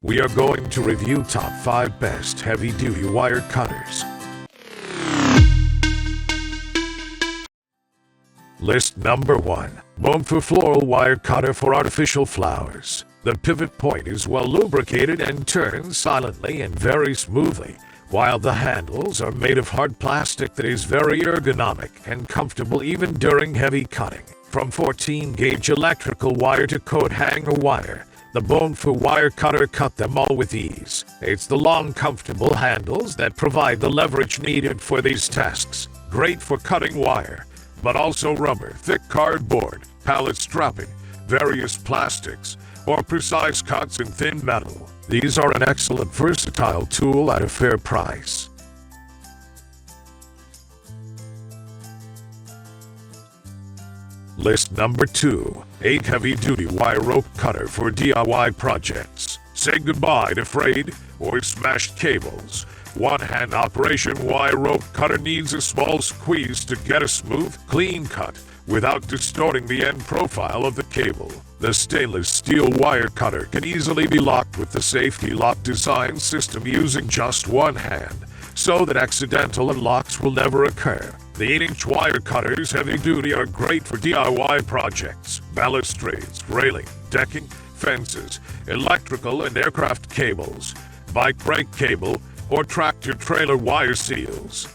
We are going to review top 5 best heavy-duty wire cutters. List number 1. BOENFU Floral Wire Cutter for Artificial Flowers. The pivot point is well lubricated and turns silently and very smoothly, while the handles are made of hard plastic that is very ergonomic and comfortable even during heavy cutting. From 14-gauge electrical wire to coat hanger wire, the BOENFU wire cutter cut them all with ease. It's the long, comfortable handles that provide the leverage needed for these tasks. Great for cutting wire, but also rubber, thick cardboard, pallet strapping, various plastics, or precise cuts in thin metal. These are an excellent versatile tool at a fair price. List number 2. 8 heavy-duty wire rope cutter for DIY projects. Say goodbye to frayed or smashed cables. One-hand operation wire rope cutter needs a small squeeze to get a smooth, clean cut without distorting the end profile of the cable. The stainless steel wire cutter can easily be locked with the safety lock design system using just one hand, so that accidental unlocks will never occur. The 8-inch wire cutters heavy-duty are great for DIY projects, balustrades, railing, decking, fences, electrical and aircraft cables, bike brake cable, or tractor-trailer wire seals.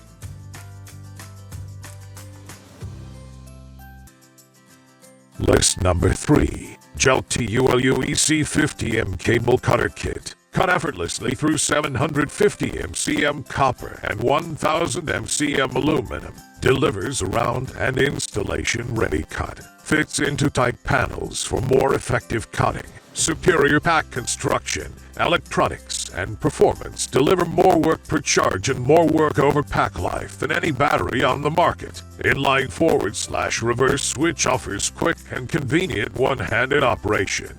List number 3. GELTTulu EC50M Cable Cutter Kit. Cut effortlessly through 750 MCM copper and 1000 MCM aluminum. Delivers around and installation-ready cut. Fits into tight panels for more effective cutting. Superior pack construction, electronics, and performance deliver more work per charge and more work over pack life than any battery on the market. Inline forward/reverse switch offers quick and convenient one-handed operation.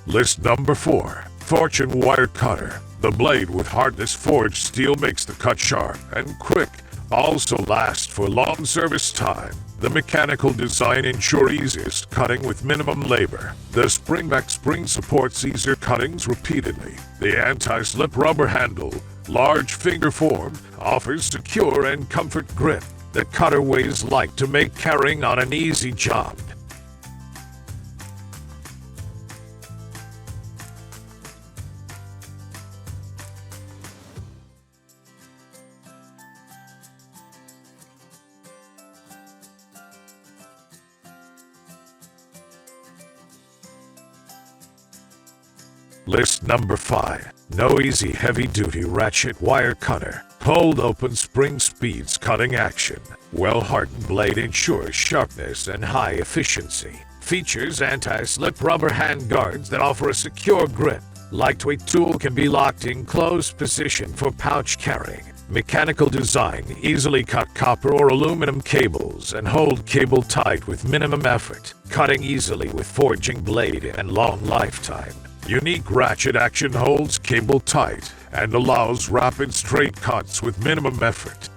List number 4. FORTUNEW Wire Cutter. The blade with hardness forged steel makes the cut sharp and quick, also lasts for long service time. The mechanical design ensures easiest cutting with minimum labor. The springback spring supports easier cuttings repeatedly. The anti-slip rubber handle, large finger form, offers secure and comfort grip. The cutter weighs light to make carrying on an easy job. List number 5. KNOWEASY Heavy-Duty Ratchet Wire Cutter. Hold open spring speeds cutting action. Well-hardened blade ensures sharpness and high efficiency. Features anti-slip rubber hand guards that offer a secure grip. Lightweight tool can be locked in closed position for pouch carrying. Mechanical design easily cut copper or aluminum cables and hold cable tight with minimum effort. Cutting easily with forging blade and long lifetime. Unique ratchet action holds cable tight and allows rapid straight cuts with minimum effort.